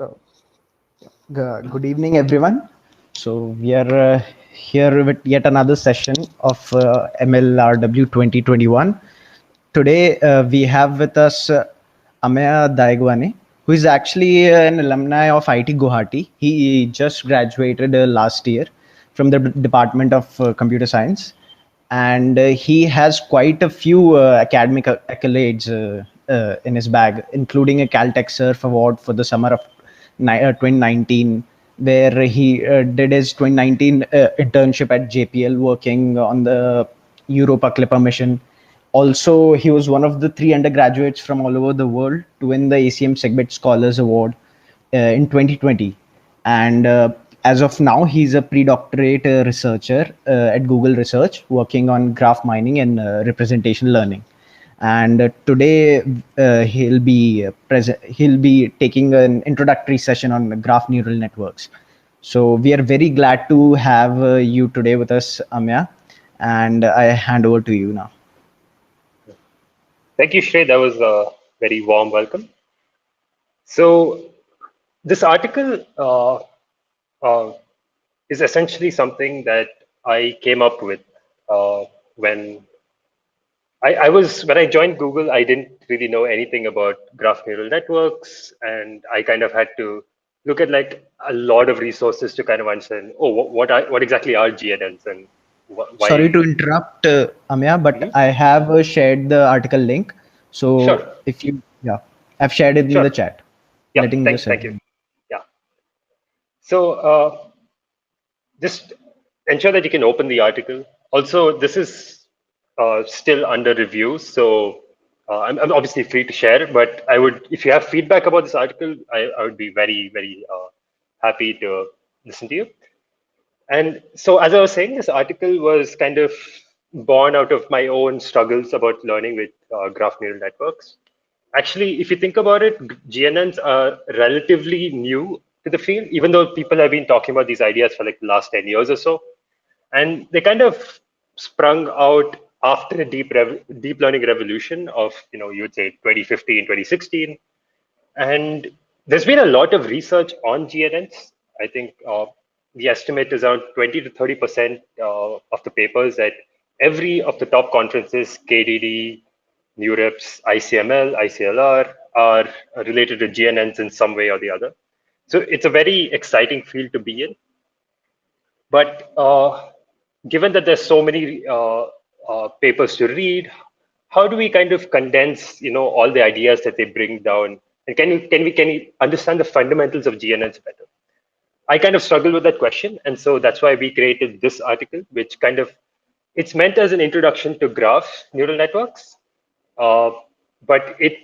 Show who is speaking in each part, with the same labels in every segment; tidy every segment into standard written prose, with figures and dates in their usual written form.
Speaker 1: So, good evening, everyone. So, we are here with yet another session of MLRW 2021. Today, we have with us Ameya Daigavane, who is actually an alumni of IT Guwahati. He just graduated last year from the Department of Computer Science, and he has quite a few academic accolades in his bag, including a Caltech Surf Award for the summer of 2019, where he did his 2019 internship at JPL working on the Europa Clipper mission. Also, he was one of the three undergraduates from all over the world to win the ACM Segbet Scholars Award in 2020. And as of now, he's a pre-doctorate researcher at Google Research, working on graph mining and representation learning. And today he'll be taking an introductory session on graph neural networks. So we are very glad to have you today with us, Ameya, and I hand over to you now.
Speaker 2: Thank you, Shrey. That was a very warm welcome. So this article is essentially something that I came up with when when I joined Google. I didn't really know anything about graph neural networks, and I kind of had to look at like a lot of resources to kind of understand, oh, what exactly are GNNs and why.
Speaker 1: Sorry to interrupt, Ameya, but I have shared the article link. So
Speaker 2: Sure.
Speaker 1: if you, yeah, I've shared it in the chat.
Speaker 2: Yeah,
Speaker 1: letting
Speaker 2: thank you. Yeah. So just ensure that you can open the article. Also, this is still under review, so I'm obviously free to share. But I would, if you have feedback about this article, I would be very happy to listen to you. And so, as I was saying, this article was kind of born out of my own struggles about learning with graph neural networks. Actually, if you think about it, GNNs are relatively new to the field, even though people have been talking about these ideas for like the last 10 years or so. And they kind of sprung out after a deep learning revolution of, you would say 2015, 2016. And there's been a lot of research on GNNs. I think the estimate is around 20 to 30% of the papers at every of the top conferences, KDD, NeurIPS, ICML, ICLR, are related to GNNs in some way or the other. So it's a very exciting field to be in. But given that there's so many papers to read, how do we kind of condense, all the ideas that they bring down, and can we understand the fundamentals of GNNs better? I kind of struggle with that question, and so that's why we created this article, which kind of, it's meant as an introduction to graph neural networks, but it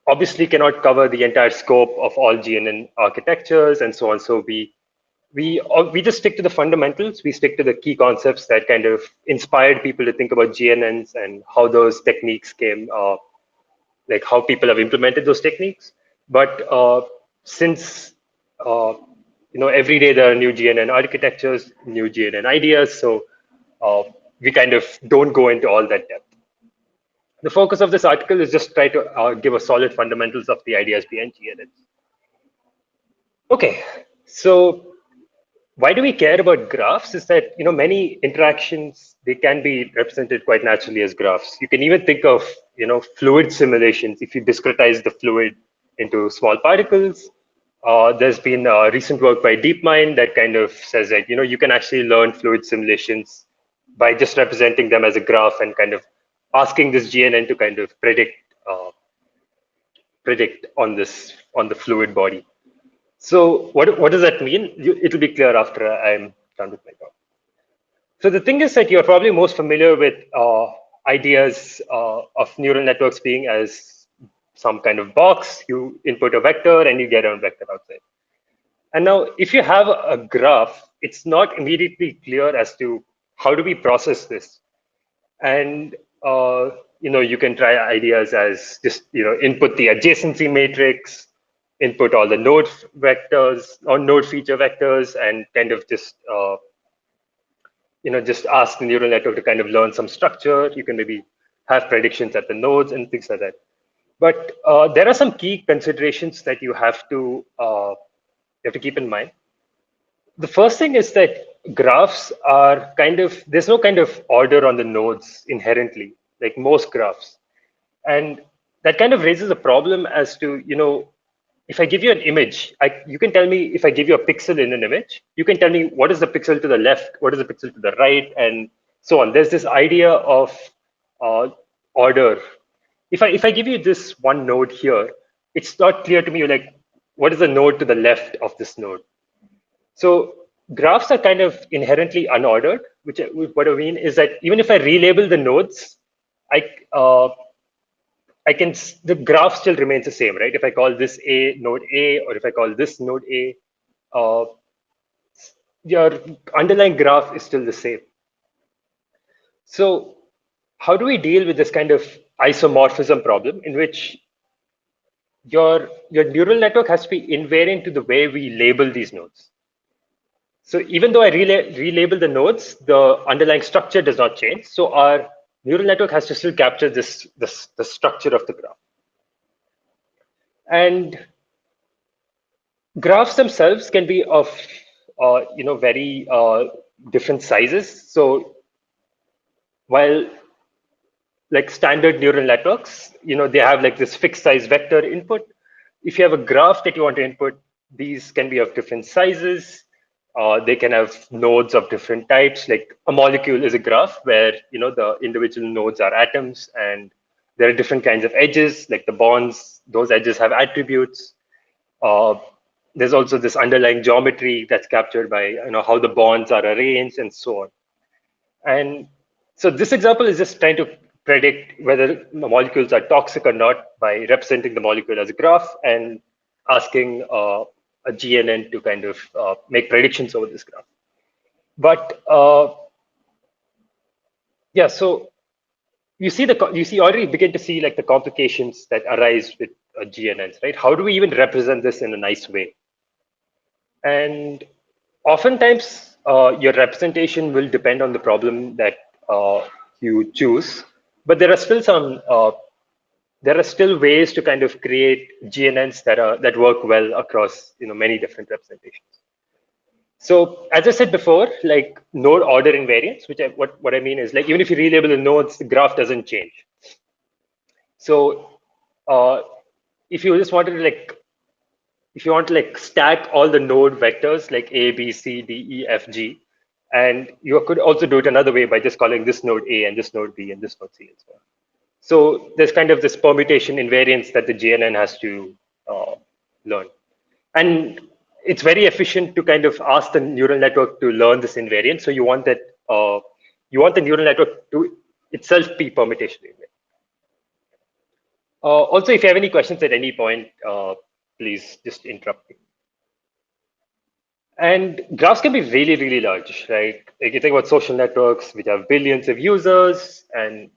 Speaker 2: obviously cannot cover the entire scope of all GNN architectures and so on. So we just stick to the fundamentals. We stick to the key concepts that kind of inspired people to think about GNNs and how those techniques came, like how people have implemented those techniques. But since every day there are new GNN architectures, new GNN ideas, so we kind of don't go into all that depth. The focus of this article is just try to give a solid fundamentals of the ideas behind GNNs. Okay, so why do we care about graphs is that many interactions, they can be represented quite naturally as graphs. You can even think of fluid simulations. If you discretize the fluid into small particles, there's been recent work by DeepMind that kind of says that you can actually learn fluid simulations by just representing them as a graph and kind of asking this GNN to kind of predict on the fluid body. So what does that mean? It'll be clear after I'm done with my talk. So the thing is that you're probably most familiar with ideas of neural networks being as some kind of box. You input a vector and you get a vector outside. And now if you have a graph, it's not immediately clear as to how do we process this. And you can try ideas as just input the adjacency matrix, input all the node vectors or node feature vectors, and kind of just just ask the neural network to kind of learn some structure. You can maybe have predictions at the nodes and things like that. But there are some key considerations that you have to keep in mind. The first thing is that graphs are there's no kind of order on the nodes inherently, like most graphs. And that kind of raises a problem as to, if I give you an image, you can tell me, if I give you a pixel in an image, you can tell me what is the pixel to the left, what is the pixel to the right, and so on. There's this idea of order. If I give you this one node here, it's not clear to me like what is the node to the left of this node. So graphs are kind of inherently unordered, which what I mean is that even if I relabel the nodes, I uh, the graph still remains the same, right? If I call this A node A, or if I call this node A, uh, your underlying graph is still the same. So how do we deal with this kind of isomorphism problem in which your neural network has to be invariant to the way we label these nodes? So even though I relabel the nodes, the underlying structure does not change. So our neural network has to still capture the structure of the graph. And graphs themselves can be of very different sizes. So while like standard neural networks, they have like this fixed size vector input. If you have a graph that you want to input, these can be of different sizes. They can have nodes of different types. Like a molecule is a graph where the individual nodes are atoms, and there are different kinds of edges, like the bonds. Those edges have attributes. There's also this underlying geometry that's captured by how the bonds are arranged and so on. And so this example is just trying to predict whether the molecules are toxic or not by representing the molecule as a graph and asking a GNN to kind of make predictions over this graph. But yeah, so you already begin to see like the complications that arise with GNNs, right? How do we even represent this in a nice way? And oftentimes, your representation will depend on the problem that you choose, but there are still ways to kind of create GNNs that work well across many different representations. So as I said before, like node order invariance, what I mean is like even if you relabel the nodes, the graph doesn't change. So if you just wanted to if you want to stack all the node vectors like A, B, C, D, E, F, G, and you could also do it another way by just calling this node A and this node B and this node C and so on. So there's kind of this permutation invariance that the GNN has to learn. And it's very efficient to kind of ask the neural network to learn this invariance. So you want that the neural network to itself be permutation invariant. Also, if you have any questions at any point, please just interrupt me. And graphs can be really, really large, right? Like you think about social networks, which have billions of users, and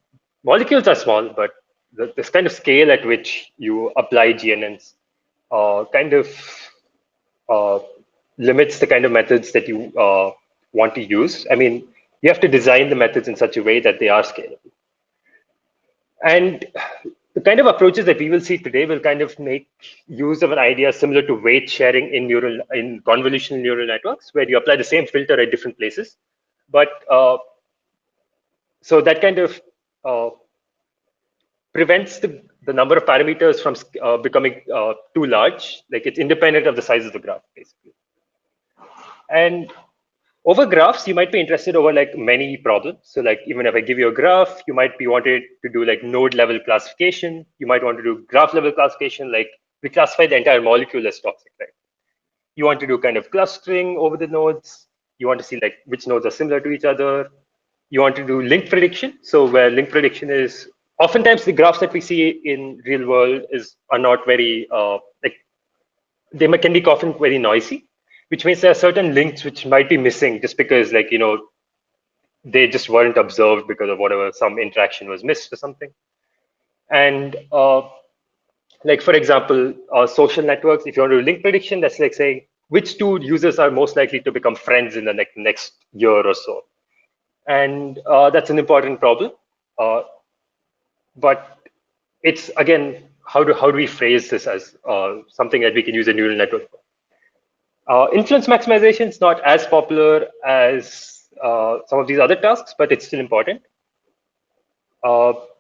Speaker 2: molecules are small, but this kind of scale at which you apply GNNs kind of limits the kind of methods that you want to use. I mean, you have to design the methods in such a way that they are scalable. And the kind of approaches that we will see today will kind of make use of an idea similar to weight sharing in convolutional neural networks, where you apply the same filter at different places. But so that kind of prevents the number of parameters from becoming too large. Like it's independent of the size of the graph, basically. And over graphs, you might be interested over like many problems. So like even if I give you a graph, you might be wanted to do like node level classification. You might want to do graph level classification, like we classify the entire molecule as toxic, right? You want to do kind of clustering over the nodes. You want to see like which nodes are similar to each other. You want to do link prediction. So where link prediction is, oftentimes the graphs that we see in real world are not very, they can be often very noisy, which means there are certain links which might be missing just because they just weren't observed because of whatever, some interaction was missed or something. And like, for example, social networks, if you want to do link prediction, that's like saying which two users are most likely to become friends in the next year or so. And that's an important problem. But it's, again, how do we phrase this as something that we can use a neural network for? Influence maximization is not as popular as some of these other tasks, but it's still important.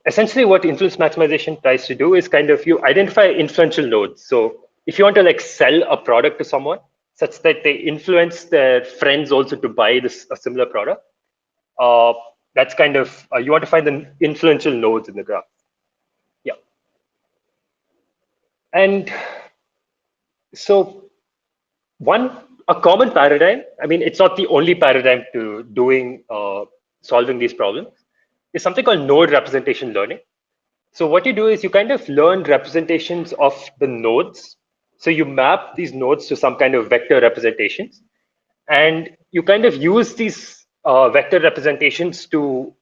Speaker 2: Essentially, what influence maximization tries to do is kind of you identify influential nodes. So if you want to like sell a product to someone such that they influence their friends also to buy this a similar product, that's kind of you want to find the influential nodes in the graph. Yeah, and so a common paradigm, I mean, it's not the only paradigm to doing solving these problems, is something called node representation learning. So what you do is you kind of learn representations of the nodes. So you map these nodes to some kind of vector representations, and you kind of use these vector representations to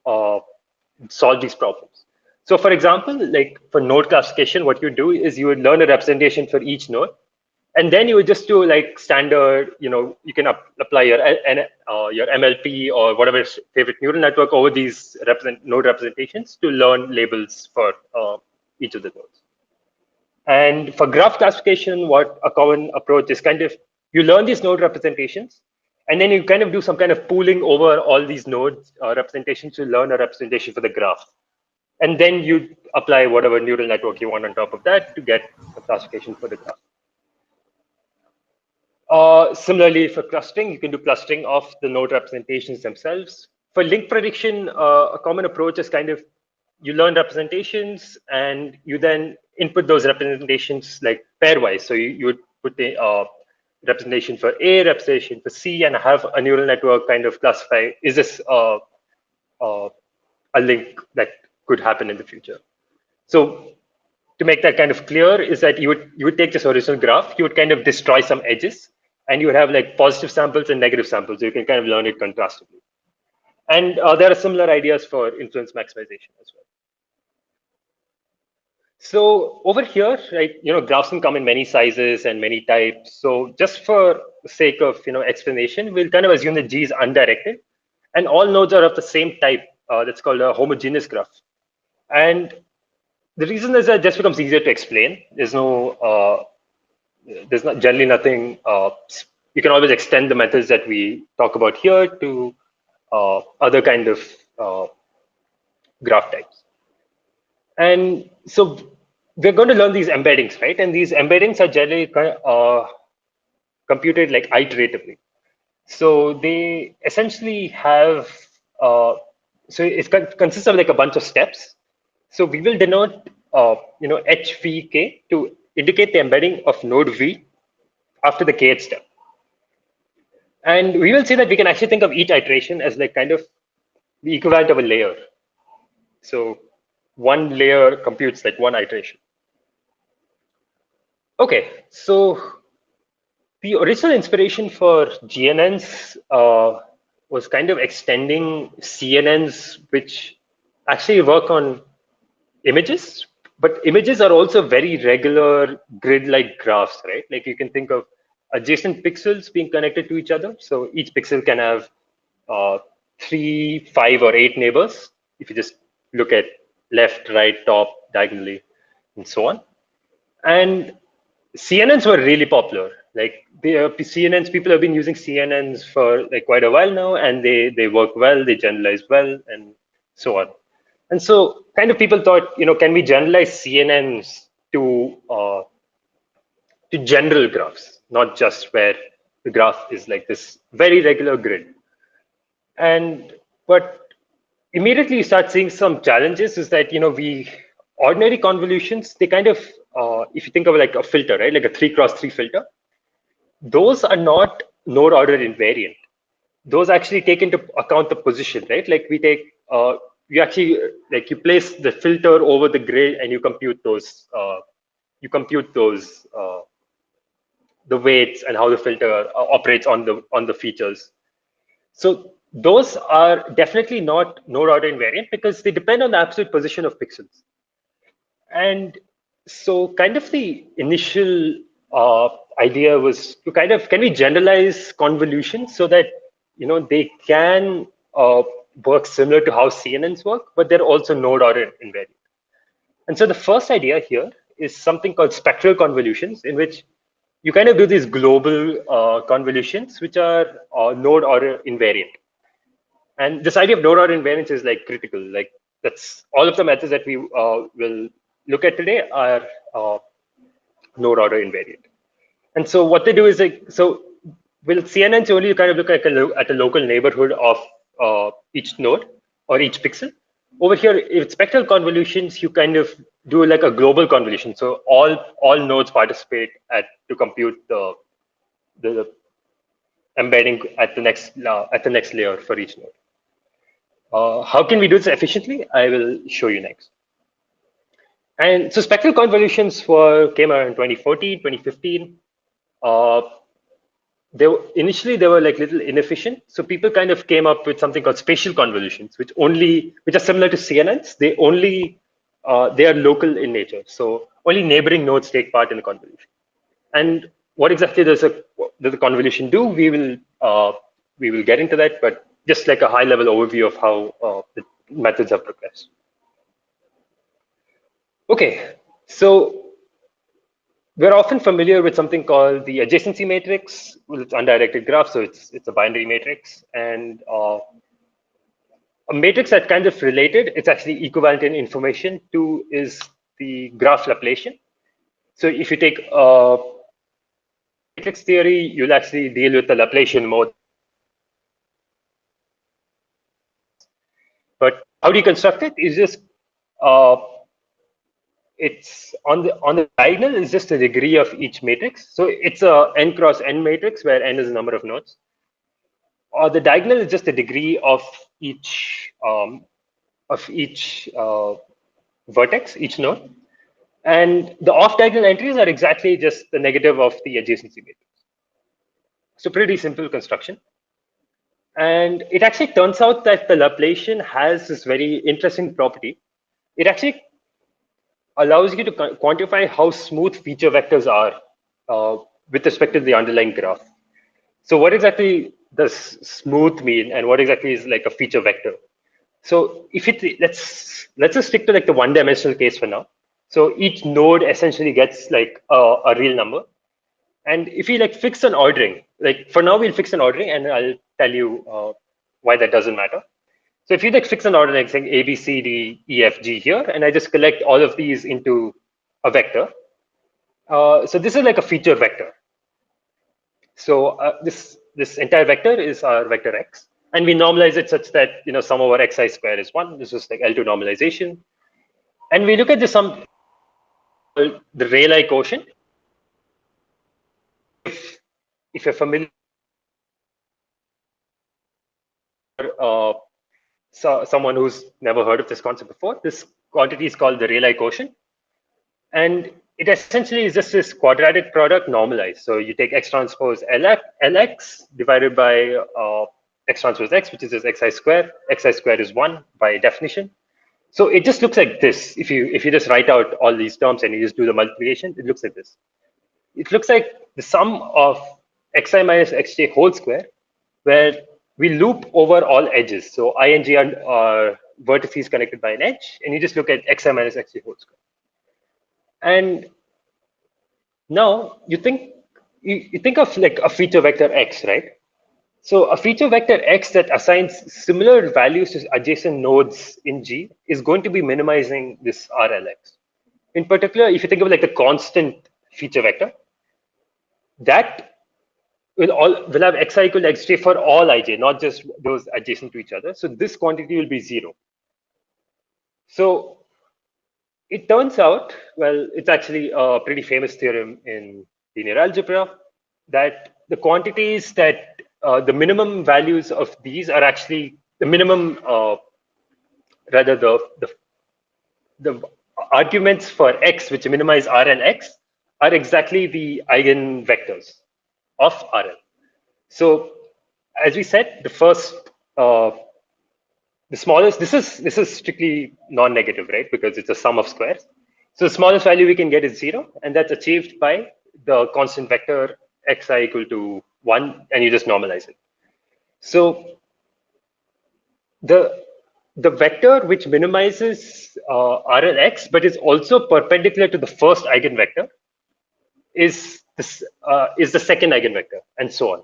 Speaker 2: solve these problems. So for example, like for node classification, what you do is you would learn a representation for each node, and then you would just do like standard, you can apply your MLP or whatever favorite neural network over these node representations to learn labels for each of the nodes. And for graph classification, what a common approach is kind of you learn these node representations, and then you kind of do some kind of pooling over all these nodes representations to learn a representation for the graph. And then you apply whatever neural network you want on top of that to get a classification for the graph. Similarly, for clustering, you can do clustering of the node representations themselves. For link prediction, a common approach is kind of you learn representations and you then input those representations like pairwise. So you would put the representation for A, representation for C, and have a neural network kind of classify, is this a link that could happen in the future? So to make that kind of clear is that you would take this horizontal graph, you would kind of destroy some edges, and you would have like positive samples and negative samples. So you can kind of learn it contrastively. And there are similar ideas for influence maximization as well. So over here, right, graphs can come in many sizes and many types. So just for the sake of explanation, we'll kind of assume that G is undirected, and all nodes are of the same type. That's called a homogeneous graph. And the reason is that it just becomes easier to explain. There's not generally nothing. You can always extend the methods that we talk about here to other kind of graph types. And so we're going to learn these embeddings, right? And these embeddings are generally computed like iteratively. So they essentially have, so it consists of like a bunch of steps. So we will denote, HVK to indicate the embedding of node V after the kth step. And we will say that we can actually think of each iteration as like kind of the equivalent of a layer. So one layer computes like one iteration. Okay, so the original inspiration for GNNs was kind of extending CNNs, which actually work on images, but images are also very regular grid-like graphs, right? Like you can think of adjacent pixels being connected to each other. So each pixel can have 3, 5, or 8 neighbors. If you just look at left, right, top, diagonally, and so on. And CNNs were really popular. Like CNNs, people have been using CNNs for like quite a while now, and they work well, they generalize well, and so on. And so kind of people thought, can we generalize CNNs to general graphs, not just where the graph is like this very regular grid. But immediately you start seeing some challenges is that, ordinary convolutions, they kind of, if you think of like a filter, right, like a 3x3 filter, those are not node order invariant. Those actually take into account the position, right? Like we take, you actually, like you place the filter over the grid and you compute those, the weights and how the filter operates on the features. So those are definitely not node order invariant because they depend on the absolute position of pixels. And so kind of the initial idea was to kind of, can we generalize convolutions so that, they can work similar to how CNNs work, but they're also node order invariant. And so the first idea here is something called spectral convolutions, in which you kind of do these global convolutions, which are node order invariant. And this idea of node order invariance is like critical. Like that's all of the methods that we will look at today are node order invariant. And so what they do is like, so with CNNs only you kind of look at a local neighborhood of each node or each pixel. Over here, with spectral convolutions, you kind of do like a global convolution. So all nodes participate to compute the embedding at the next layer for each node. How can we do this efficiently? I will show you next. And so spectral convolutions came out in 2014, 2015. Initially they were like little inefficient, so people kind of came up with something called spatial convolutions, which are similar to CNNs. They are local in nature, so only neighboring nodes take part in the convolution. And what exactly does the convolution do? We will get into that, but just like a high level overview of how the methods have progressed. Okay, so we're often familiar with something called the adjacency matrix. Well, it's undirected graph, so it's a binary matrix, and a matrix that's kind of related. It's actually equivalent in information to is the graph Laplacian. So if you take matrix theory, you'll actually deal with the Laplacian mode. But how do you construct it? Is just it's on the diagonal is just the degree of each matrix. So it's a n cross n matrix where n is the number of nodes. Or the diagonal is just the degree of each vertex, each node. And the off-diagonal entries are exactly just the negative of the adjacency matrix. So pretty simple construction. And it actually turns out that the Laplacian has this very interesting property. It actually allows you to quantify how smooth feature vectors are with respect to the underlying graph. So what exactly does smooth mean, and what exactly is like a feature vector? So if let's just stick to like the one-dimensional case for now. So each node essentially gets like a real number, and if we like fix an ordering, like for now we'll fix an ordering, and I'll tell you why that doesn't matter. So if you like fix an order like saying A, B, C, D, E, F, G here, and I just collect all of these into a vector. So this is like a feature vector. So this entire vector is our vector x, and we normalize it such that sum over xi square is 1. This is like L2 normalization, and we look at the sum, the Rayleigh quotient. If you're familiar, someone who's never heard of this concept before, this quantity is called the Rayleigh quotient, and it essentially is just this quadratic product normalized. So you take x transpose Lx divided by x transpose x, which is just xi square. Xi square is 1 by definition. So it just looks like this. If you just write out all these terms and you just do the multiplication, it looks like this. It looks like the sum of xi minus xj whole square, where we loop over all edges. So I and j are vertices connected by an edge, and you just look at xi minus xj whole square. And now you think of like a feature vector x, right? So a feature vector x that assigns similar values to adjacent nodes in G is going to be minimizing this RLX. In particular, if you think of like the constant feature vector, that will have xi equal to xj for all ij, not just those adjacent to each other. So this quantity will be 0. So it turns out, well, it's actually a pretty famous theorem in linear algebra, that the quantities that the minimum values of these are actually the minimum, rather the arguments for x which minimize Rn x are exactly the eigenvectors of Rn. So as we said, the first, the smallest, this is strictly non-negative, right? Because it's a sum of squares. So the smallest value we can get is 0, and that's achieved by the constant vector xi equal to 1, and you just normalize it. So the vector which minimizes RLX, but is also perpendicular to the first eigenvector, is the second eigenvector, and so on.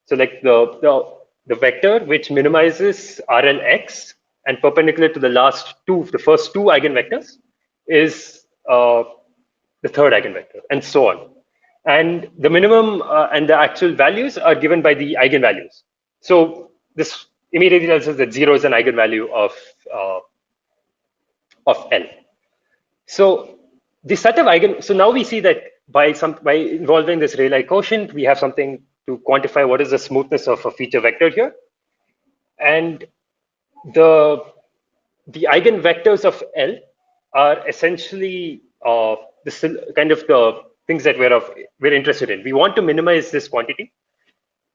Speaker 2: So like the vector which minimizes RLX and perpendicular to the first two eigenvectors, is the third eigenvector, and so on. And the minimum and the actual values are given by the eigenvalues. So this immediately tells us that 0 is an eigenvalue of L. So the set of so now we see that by involving this Rayleigh quotient, we have something to quantify what is the smoothness of a feature vector here. And the eigenvectors of L are essentially the things that we're interested in. We want to minimize this quantity.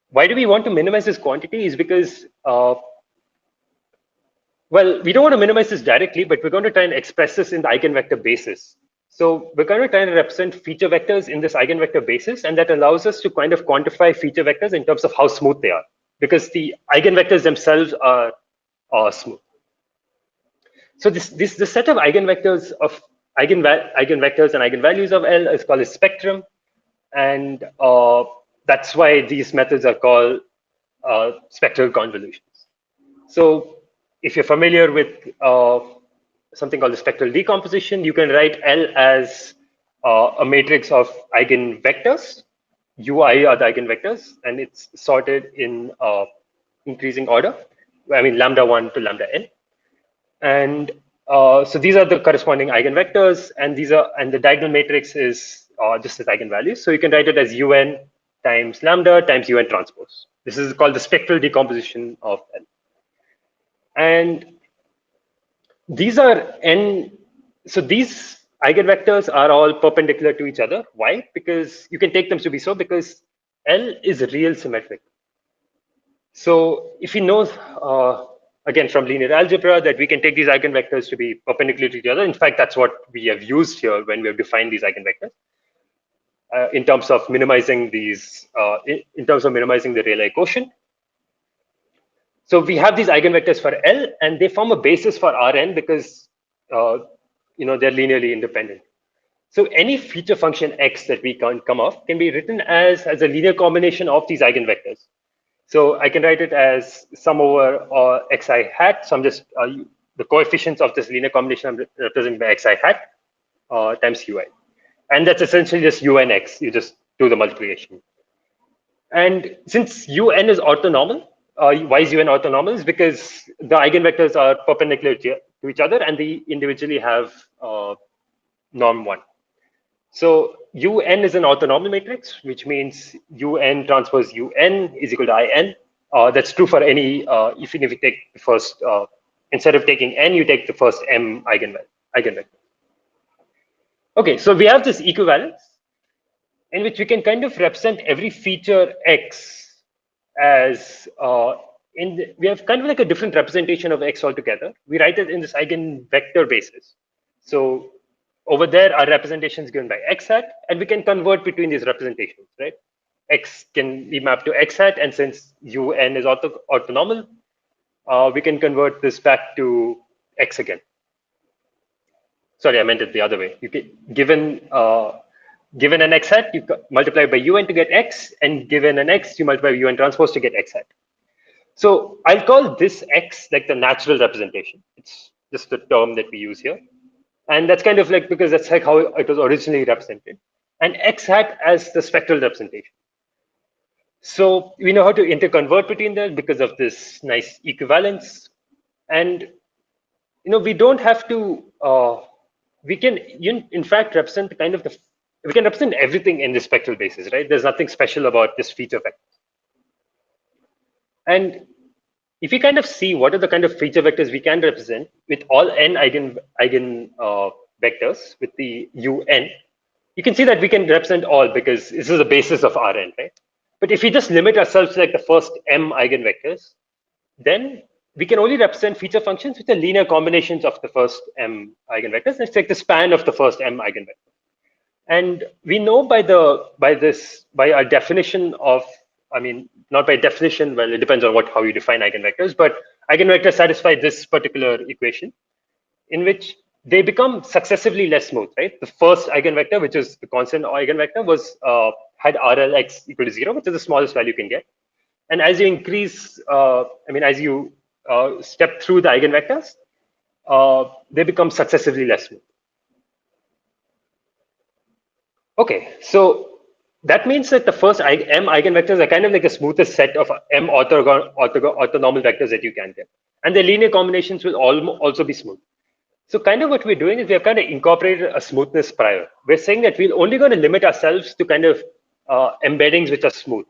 Speaker 2: Why do we want to minimize this quantity? Is because well, we don't want to minimize this directly, but we're going to try and express this in the eigenvector basis. So we're going to try and represent feature vectors in this eigenvector basis, and that allows us to kind of quantify feature vectors in terms of how smooth they are, because the eigenvectors themselves are smooth. So this set of eigenvectors of eigenvectors and eigenvalues of L is called a spectrum, and that's why these methods are called spectral convolutions. So if you're familiar with something called the spectral decomposition, you can write L as a matrix of eigenvectors. Ui are the eigenvectors, and it's sorted in increasing order. I mean, lambda 1 to lambda n. And so these are the corresponding eigenvectors, and the diagonal matrix is just as eigenvalues. So you can write it as un times lambda times un transpose. This is called the spectral decomposition of L. And these are n. So these eigenvectors are all perpendicular to each other. Why? Because you can take them to be so, because L is real symmetric. So if you know, again, from linear algebra, that we can take these eigenvectors to be perpendicular to each other. In fact, that's what we have used here when we have defined these eigenvectors in terms of minimizing these, in terms of minimizing the Rayleigh quotient. So we have these eigenvectors for L, and they form a basis for Rn because they're linearly independent. So any feature function x that we can come up can be written as a linear combination of these eigenvectors. So I can write it as sum over xi hat. So I'm just the coefficients of this linear combination I'm representing by xi hat times ui, and that's essentially just unx. You just do the multiplication. And since un is orthonormal, why is un orthonormal? Is because the eigenvectors are perpendicular to each other, and they individually have norm 1. So un is an orthonormal matrix, which means un transpose un is equal to in. That's true for any, even if you take the first, instead of taking n, you take the first m eigenvector. Okay, so we have this equivalence in which we can kind of represent every feature x as we have kind of like a different representation of x altogether. We write it in this eigenvector basis. So over there, our representation is given by x hat, and we can convert between these representations, right? X can be mapped to x hat, and since un is orthonormal, we can convert this back to x again. Sorry, I meant it the other way. You can, given an x hat, you multiply by un to get x, and given an x, you multiply by un transpose to get x hat. So I'll call this x like the natural representation. It's just the term that we use here. And that's kind of like, because that's like how it was originally represented. And x hat as the spectral representation. So we know how to interconvert between them because of this nice equivalence. And we don't have to, we can in fact represent we can represent everything in the spectral basis, right? There's nothing special about this feature vector. And if we kind of see what are the kind of feature vectors we can represent with all n eigen vectors with the un, you can see that we can represent all because this is the basis of Rn, right? But if we just limit ourselves to like the first m eigenvectors, then we can only represent feature functions which are linear combinations of the first m eigenvectors. It's like the span of the first m eigenvector. And we know by our definition of, I mean, not by definition, well, it depends on how you define eigenvectors, but eigenvectors satisfy this particular equation in which they become successively less smooth, right? The first eigenvector, which is the constant eigenvector, was had RLX equal to 0, which is the smallest value you can get. And as you increase, as you step through the eigenvectors, they become successively less smooth. Okay, so that means that the first m eigenvectors are kind of like the smoothest set of m orthonormal vectors that you can get. And the linear combinations will also be smooth. So kind of what we're doing is we have kind of incorporated a smoothness prior. We're saying that we're only going to limit ourselves to kind of embeddings which are smooth.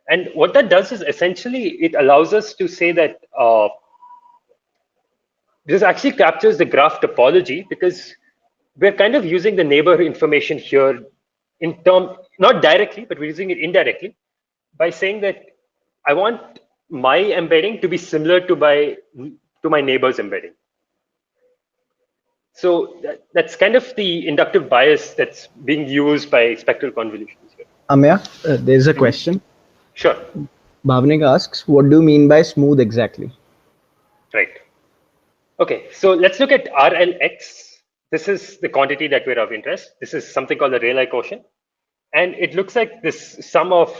Speaker 2: And what that does is essentially it allows us to say that this actually captures the graph topology, because we're kind of using the neighbor information here in term, not directly, but we're using it indirectly by saying that I want my embedding to be similar to my neighbor's embedding. So that's kind of the inductive bias that's being used by spectral convolutions here.
Speaker 1: Ameya, there's a question.
Speaker 2: Sure.
Speaker 1: Bhavnik asks, what do you mean by smooth exactly?
Speaker 2: Right. Okay, so let's look at RLX. This is the quantity that we're of interest. This is something called the Rayleigh quotient. And it looks like this sum of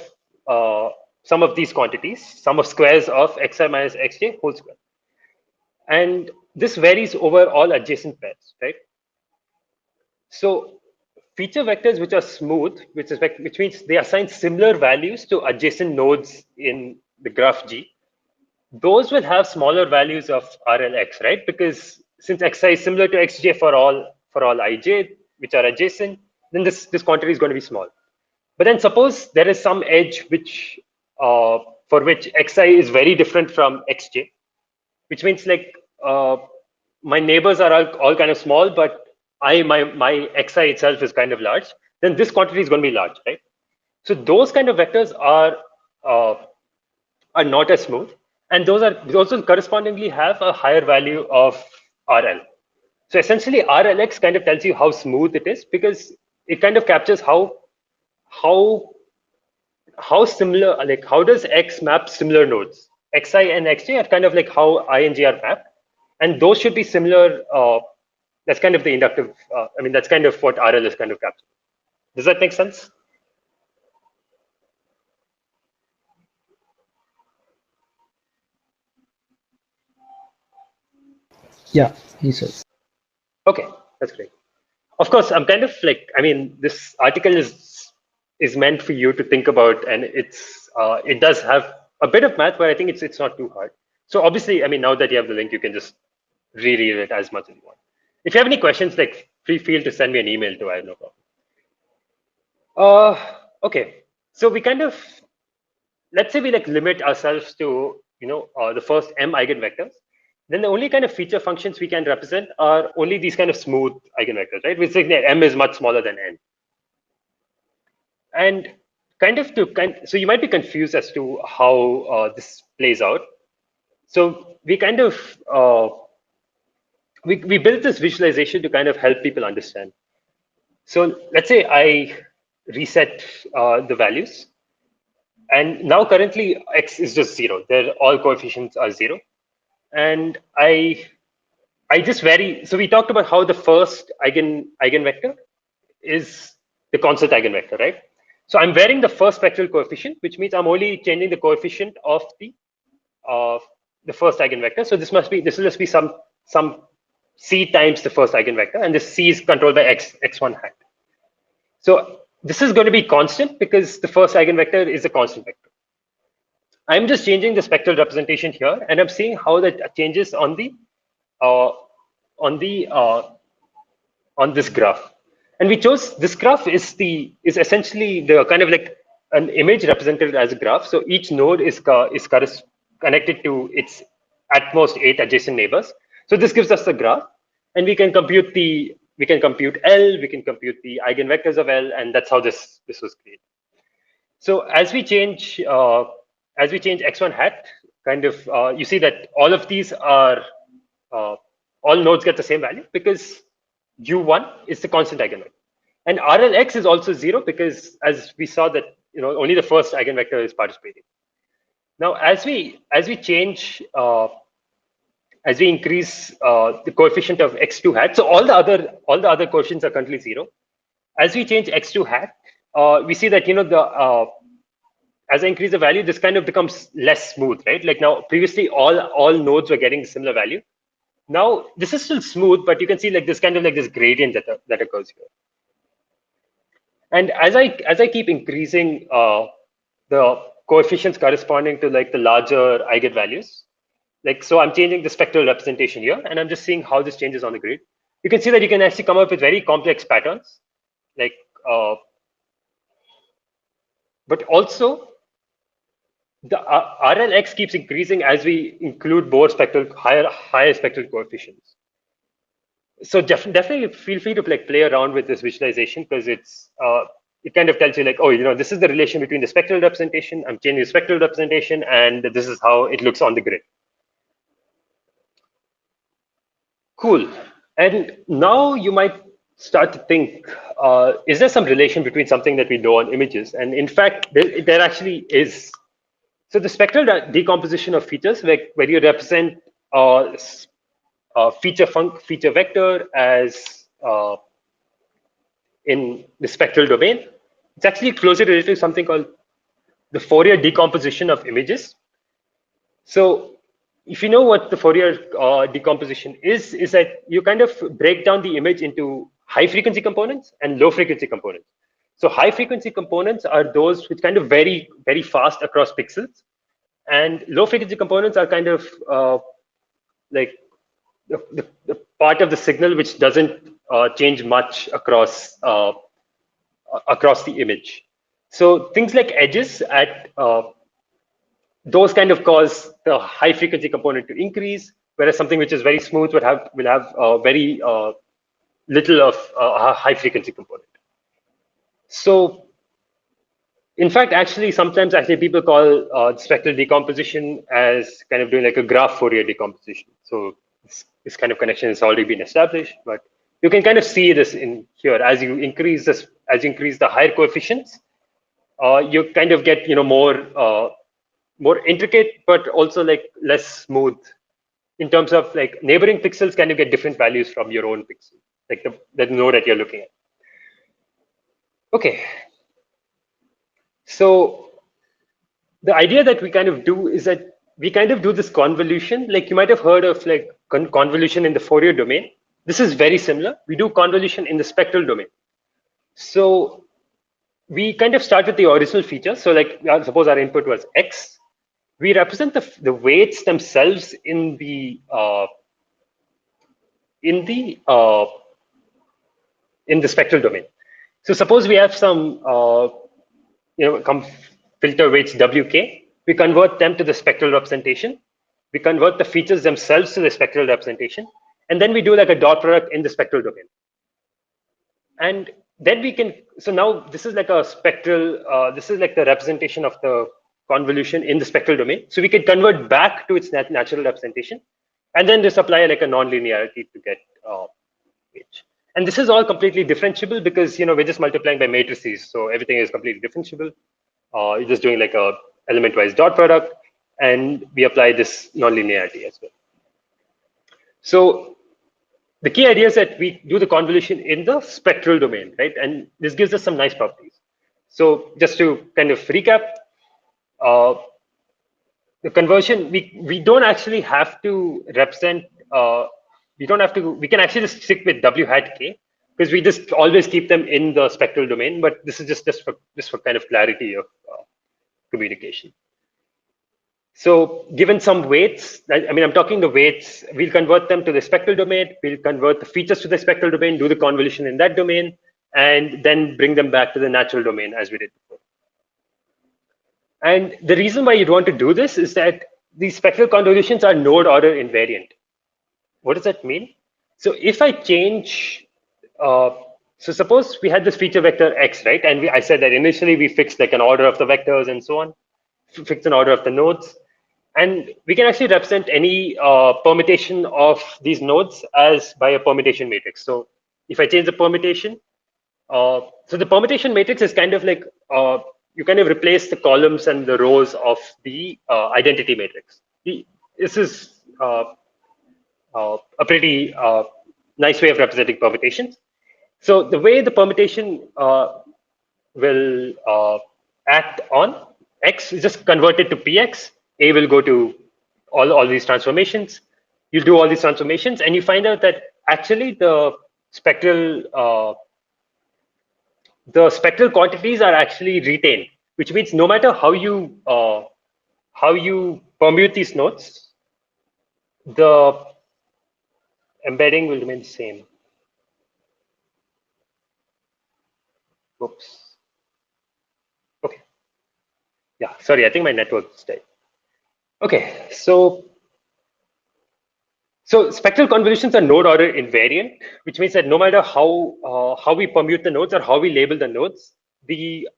Speaker 2: these quantities, sum of squares of xi minus xj whole square. And this varies over all adjacent pairs, right? So feature vectors which are smooth, which means they assign similar values to adjacent nodes in the graph G, those will have smaller values of RLX, right? Because since xi is similar to xj for all ij which are adjacent, then this quantity is going to be small. But then suppose there is some edge which for which xi is very different from xj, which means like my neighbors are all kind of small, but my xi itself is kind of large. Then this quantity is going to be large, right? So those kind of vectors are not as smooth, and those also correspondingly have a higher value of RL. So essentially, RLX kind of tells you how smooth it is, because it kind of captures how similar, like how does X map similar nodes. Xi and Xj are kind of like how I and J are mapped, and those should be similar. That's kind of the inductive. That's kind of what RL is kind of capturing. Does that make sense?
Speaker 1: Yeah, he says.
Speaker 2: Okay, that's great. Of course, I'm kind of like, this article is meant for you to think about, and it does have a bit of math, but I think it's not too hard. So obviously, now that you have the link, you can just reread it as much as you want. If you have any questions, like free feel to send me an email too. I have no problem. Okay, so we kind of, let's say we like limit ourselves to the first m eigenvectors. Then the only kind of feature functions we can represent are only these kind of smooth eigenvectors, right? Which is that m is much smaller than n. And so you might be confused as to how this plays out. So we kind of we built this visualization to kind of help people understand. So let's say I reset the values, and now currently x is just 0. All coefficients are 0, and I just vary. So we talked about how the first eigenvector is the constant eigenvector, right? So I'm varying the first spectral coefficient, which means I'm only changing the coefficient of the first eigenvector. So this will just be some c times the first eigenvector, and this c is controlled by x1 hat. So this is going to be constant because the first eigenvector is a constant vector. I'm just changing the spectral representation here, and I'm seeing how that changes on this graph. And we chose this graph is essentially the kind of like an image represented as a graph. So each node is connected to its at most 8 adjacent neighbors. So this gives us the graph, and we can compute L, we can compute the eigenvectors of L, and that's how this was created. So as we change x1 hat, kind of you see that all of these are all nodes get the same value because u1 is the constant eigenvector, and RLX is also 0 because as we saw that only the first eigenvector is participating. Now as we change as we increase the coefficient of x2 hat. So all the other coefficients are currently 0. As we change x2 hat, we see that as I increase the value, this kind of becomes less smooth, right? Like now, previously all nodes were getting similar value. Now this is still smooth, but you can see like this kind of like this gradient that occurs here. And as I keep increasing the coefficients corresponding to like the larger eigenvalues, like so I'm changing the spectral representation here, and I'm just seeing how this changes on the grid. You can see that you can actually come up with very complex patterns, like but also the RLX keeps increasing as we include more higher spectral coefficients. So definitely feel free to like play around with this visualization, because it kind of tells you like, oh, this is the relation between the spectral representation. I'm changing the spectral representation, and this is how it looks on the grid. Cool. And now you might start to think, is there some relation between something that we know on images? And in fact, there actually is. So the spectral decomposition of features, where you represent feature vector as in the spectral domain, it's actually closely related to something called the Fourier decomposition of images. So if you know what the Fourier decomposition is that you kind of break down the image into high frequency components and low frequency components. So high frequency components are those which kind of vary very fast across pixels, and low frequency components are kind of like the part of the signal which doesn't change much across the image. So things like edges at those kind of cause the high frequency component to increase, whereas something which is very smooth will have very little of a high frequency component. So in fact, actually, sometimes people call spectral decomposition as kind of doing like a graph Fourier decomposition. So this kind of connection has already been established, but you can kind of see this in here as you increase the higher coefficients, you kind of get more intricate, but also like less smooth in terms of like neighboring pixels kind of get different values from your own pixel, like the node that you're looking at. Okay. So the idea that we kind of do is that we kind of do this convolution. Like you might have heard of like convolution in the Fourier domain. This is very similar. We do convolution in the spectral domain. So we kind of start with the original feature. So like suppose our input was X. We represent the weights themselves in the spectral domain. So suppose we have some filter weights WK. We convert them to the spectral representation. We convert the features themselves to the spectral representation, and then we do like a dot product in the spectral domain. And then we can. So now this is like a spectral. This is like the representation of the convolution in the spectral domain. So we can convert back to its natural representation, and then just apply like a non-linearity to get weight. And this is all completely differentiable because we're just multiplying by matrices, so everything is completely differentiable. You're just doing like a element-wise dot product, and we apply this non-linearity as well. So the key idea is that we do the convolution in the spectral domain, right? And this gives us some nice properties. So just to kind of recap, the conversion, we don't actually have to represent, we can actually just stick with W hat K, because we just always keep them in the spectral domain, but this is just for kind of clarity of communication. So given some weights, I'm talking the weights, we'll convert them to the spectral domain, we'll convert the features to the spectral domain, do the convolution in that domain, and then bring them back to the natural domain as we did before. And the reason why you'd want to do this is that these spectral convolutions are node order invariant. What does that mean? So if I change, so suppose we had this feature vector X, right? And I said that initially we fixed like an order of the vectors and so on, fixed an order of the nodes. And we can actually represent any permutation of these nodes as by a permutation matrix. So if I change the permutation, so the permutation matrix is kind of like, you kind of replace the columns and the rows of the identity matrix. This is a pretty nice way of representing permutations. So the way the permutation will act on X is just converted to Px. A will go to all these transformations. You do all these transformations, and you find out that actually the spectral quantities are actually retained, which means no matter how you permute these nodes, the embedding will remain the same. Oops. Okay. Yeah. Sorry, I think my network is dead. Okay. So spectral convolutions are node order invariant, which means that no matter how we permute the nodes or how we label the nodes, the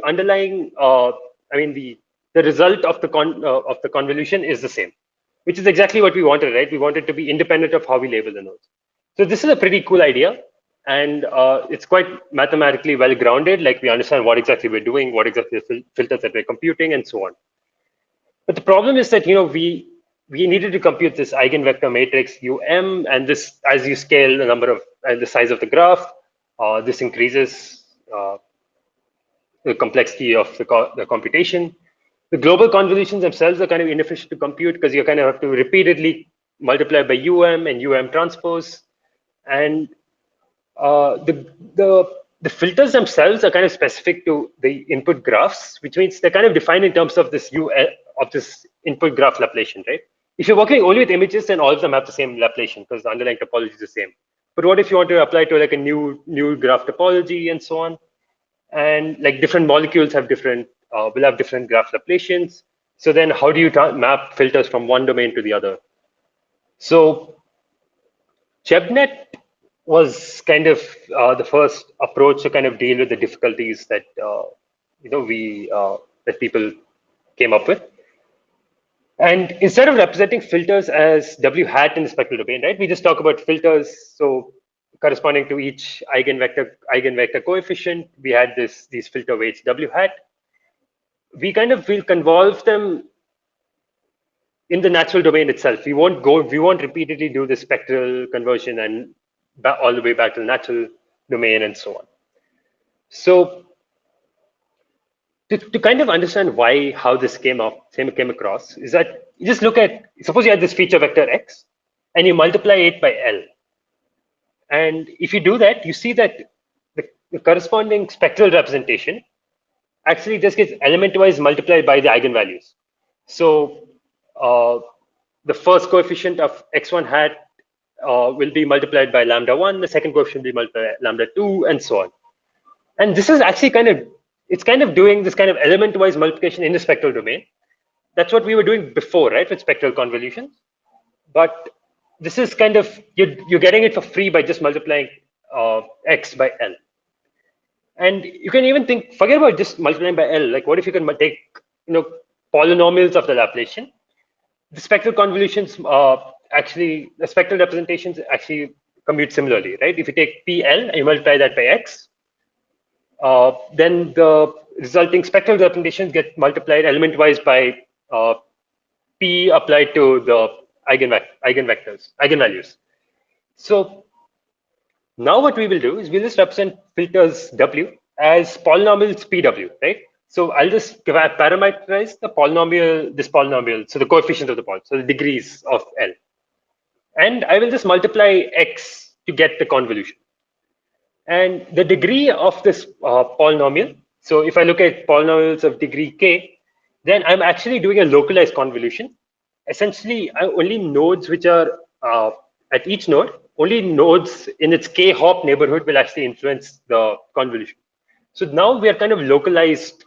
Speaker 2: underlying I mean the result of the convolution is the same, which is exactly what we wanted, right? We wanted to be independent of how we label the nodes. So this is a pretty cool idea, and it's quite mathematically well grounded. Like we understand what exactly we're doing, what exactly the filters that we're computing, and so on. But the problem is that we needed to compute this eigenvector matrix UM, and this, as you scale the number of the size of the graph, this increases the complexity of the computation. The global convolutions themselves are kind of inefficient to compute because you kind of have to repeatedly multiply by UM and UM transpose, and the filters themselves are kind of specific to the input graphs, which means they're kind of defined in terms of this this input graph Laplacian, right? If you're working only with images, then all of them have the same Laplacian because the underlying topology is the same. But what if you want to apply to like a new graph topology and so on? And like different molecules have different will have different graph Laplacians. So then how do you map filters from one domain to the other? So ChebNet was kind of the first approach to kind of deal with the difficulties that that people came up with. And instead of representing filters as W hat in the spectral domain, right, we just talk about filters. So corresponding to each eigenvector coefficient, we had these filter weights W hat. We kind of will convolve them in the natural domain itself. We won't repeatedly do the spectral conversion and all the way back to the natural domain and so on. So to kind of understand how this came across is that you just look at, suppose you have this feature vector X and you multiply it by L. And if you do that, you see that the corresponding spectral representation actually just gets element-wise multiplied by the eigenvalues. So the first coefficient of x1 hat will be multiplied by lambda1, the second coefficient will be multiplied by lambda2, and so on. And this is actually it's kind of doing this kind of element-wise multiplication in the spectral domain. That's what we were doing before, right, with spectral convolutions. But this is kind of, you're getting it for free by just multiplying x by L. And you can even forget about just multiplying by L. Like, what if you can take, polynomials of the Laplacian? The spectral convolutions the spectral representations actually commute similarly, right? If you take PL and you multiply that by X, then the resulting spectral representations get multiplied element-wise by P applied to the eigenvalues. So now what we will do is we'll just represent filters W as polynomials PW, right? So I'll just parameterize this polynomial, so the coefficient of the polynomial, so the degrees of L. And I will just multiply X to get the convolution. And the degree of this polynomial, so if I look at polynomials of degree K, then I'm actually doing a localized convolution. Essentially, only nodes which are at each node, only nodes in its K hop neighborhood will actually influence the convolution. So now we are kind of localized.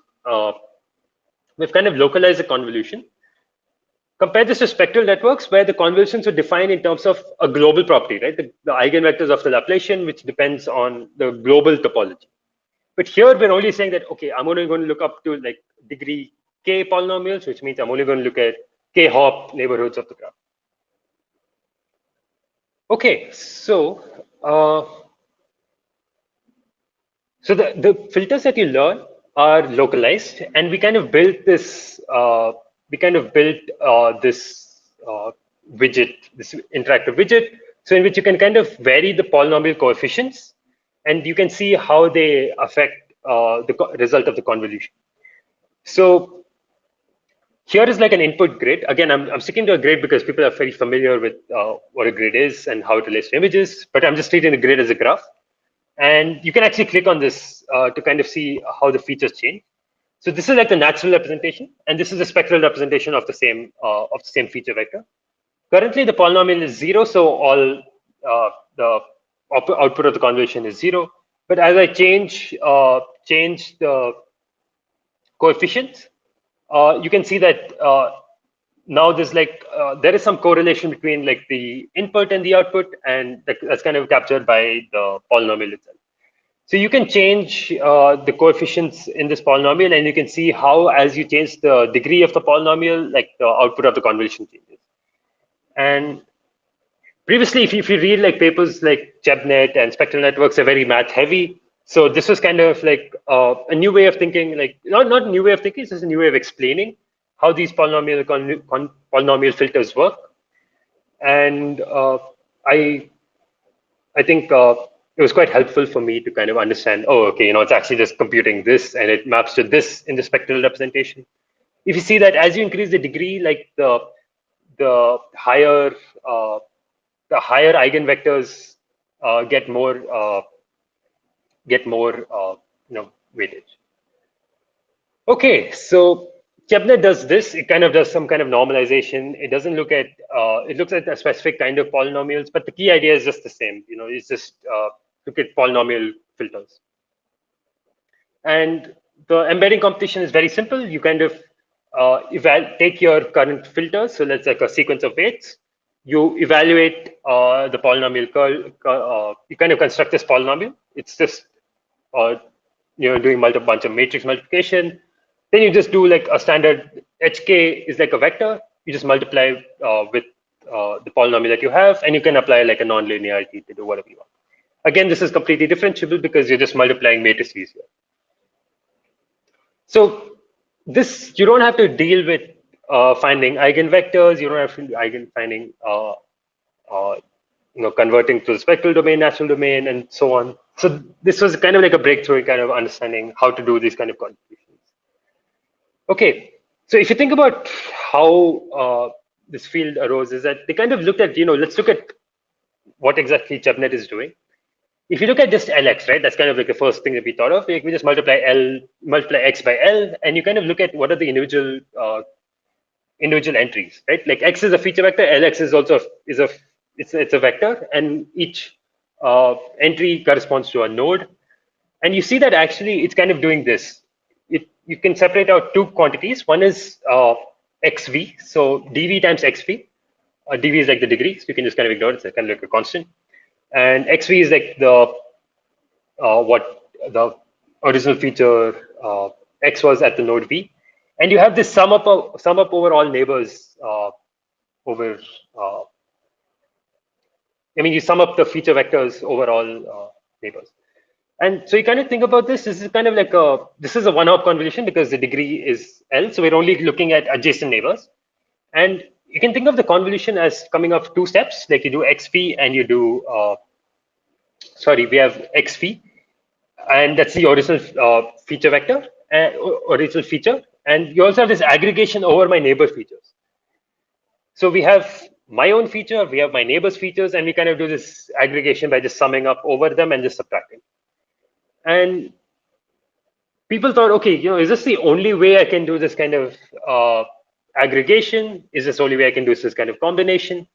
Speaker 2: We've kind of localized the convolution. Compare this to spectral networks where the convolutions are defined in terms of a global property, right? The eigenvectors of the Laplacian, which depends on the global topology. But here we're only saying that, okay, I'm only going to look up to like degree K polynomials, which means I'm only going to look at K hop neighborhoods of the graph. Okay, so the filters that you learn are localized, and we kind of built this. widget, this interactive widget, so in which you can kind of vary the polynomial coefficients, and you can see how they affect the result of the convolution. So here is like an input grid. Again, I'm sticking to a grid because people are very familiar with what a grid is and how it relates to images, but I'm just treating the grid as a graph. And you can actually click on this to kind of see how the features change. So this is like the natural representation, and this is a spectral representation of the same feature vector. Currently, the polynomial is 0, so all the output of the convolution is 0. But as I change the coefficients, you can see that now there's like there is some correlation between like the input and the output, and that's kind of captured by the polynomial itself. So you can change the coefficients in this polynomial, and you can see how, as you change the degree of the polynomial, like the output of the convolution changes. And previously, if you read like papers like ChebNet and spectral networks are very math heavy. So this was kind of like a new way of thinking, like not a new way of thinking, it's just a new way of explaining how these polynomial filters work. And I think it was quite helpful for me to kind of understand, oh, okay, it's actually just computing this and it maps to this in the spectral representation. If you see that as you increase the degree, like the higher eigenvectors get more weightage. Okay, so ChebNet does this. It kind of does some kind of normalization. It doesn't look at it looks at a specific kind of polynomials, but the key idea is just the same. It's just look at polynomial filters. And the embedding competition is very simple. You kind of take your current filters. So let's like a sequence of weights. You evaluate the polynomial curl. You kind of construct this polynomial. It's just doing bunch of matrix multiplication. Then you just do like a standard HK is like a vector. You just multiply with the polynomial that you have, and you can apply like a non-linearity to do whatever you want. Again, this is completely differentiable because you're just multiplying matrices here. So this, you don't have to deal with finding eigenvectors. You don't have to finding converting to the spectral domain, natural domain, and so on. So this was kind of like a breakthrough in kind of understanding how to do these kind of convolutions. Okay, so if you think about how this field arose, is that they kind of looked at, let's look at what exactly ChebNet is doing. If you look at just LX, right, that's kind of like the first thing that we thought of. We just multiply X by L, and you kind of look at what are the individual entries, right? Like X is a feature vector, LX is also it's a vector, and each entry corresponds to a node. And you see that actually it's kind of doing this. You can separate out two quantities. One is XV, so dV times XV. dV is like the degree, so you can just kind of ignore it. It's kind of like a constant. And XV is like what the original feature X was at the node V. And you have this sum up over all neighbors you sum up the feature vectors over all neighbors. And so you kind of think about this. This is kind of like this is a one-hop convolution because the degree is L. So we're only looking at adjacent neighbors. And you can think of the convolution as coming of two steps. Like you do XV and you do, we have XV. And that's the original feature vector, original feature. And you also have this aggregation over my neighbor features. So we have my own feature, we have my neighbor's features, and we kind of do this aggregation by just summing up over them and just subtracting. And people thought, okay, is this the only way I can do this kind of aggregation? Is this the only way I can do this kind of combination?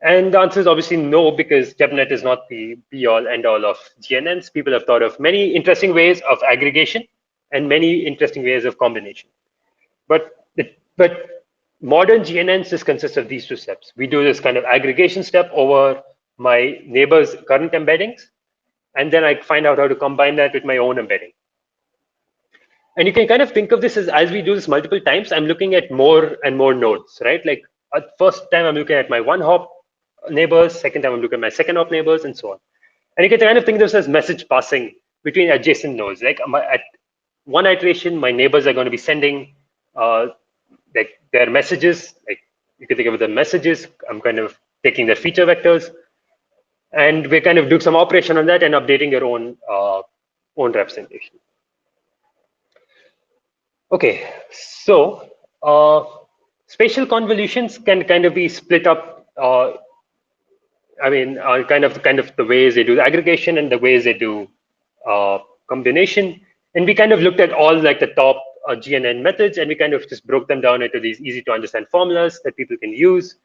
Speaker 2: And the answer is obviously no, because ChebNet is not the be-all, end-all of GNNs. People have thought of many interesting ways of aggregation and many interesting ways of combination. But modern GNNs just consists of these two steps. We do this kind of aggregation step over my neighbor's current embeddings, and then I find out how to combine that with my own embedding. And you can kind of think of this as we do this multiple times, I'm looking at more and more nodes, right? Like first time I'm looking at my one hop neighbors, second time I'm looking at my second hop neighbors, and so on. And you can kind of think of this as message passing between adjacent nodes. Like at one iteration, my neighbors are going to be sending like their messages, like you can think of it as messages. I'm kind of taking the feature vectors, and we're kind of doing some operation on that and updating your own representation. Okay, so spatial convolutions can kind of be split up. I mean, kind of the ways they do the aggregation and the ways they do combination. And we kind of looked at all like the top GNN methods, and we kind of just broke them down into these easy to understand formulas that people can use.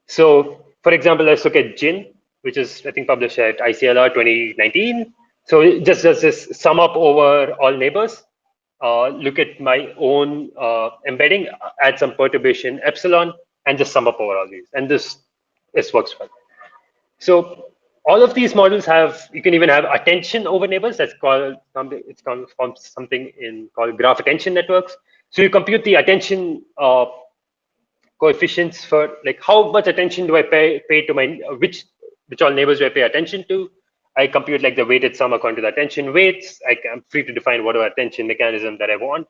Speaker 2: So, for example, let's look at GIN, which is I think published at ICLR 2019. So it just does this sum up over all neighbors. Look at my own embedding, add some perturbation epsilon, and just sum up over all these. And this works well. So all of these models have, you can even have attention over neighbors. That's called something, it's called something called graph attention networks. So you compute the attention coefficients for like how much attention do I pay to my, which all neighbors do I pay attention to. I compute like the weighted sum according to the attention weights. I'm free to define whatever attention mechanism that I want.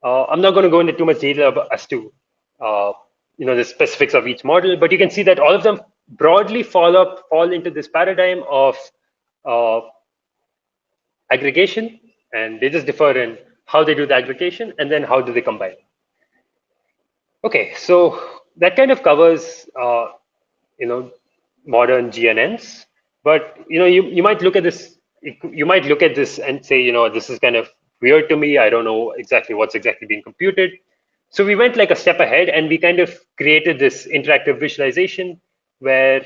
Speaker 2: I'm not going to go into too much detail as to the specifics of each model, but you can see that all of them broadly fall into this paradigm of aggregation, and they just differ in how they do the aggregation and then how do they combine. Okay, so that kind of covers modern GNNs, but you might look at this, and say, this is kind of weird to me. I don't know exactly what's exactly being computed. So we went like a step ahead, and we kind of created this interactive visualization where,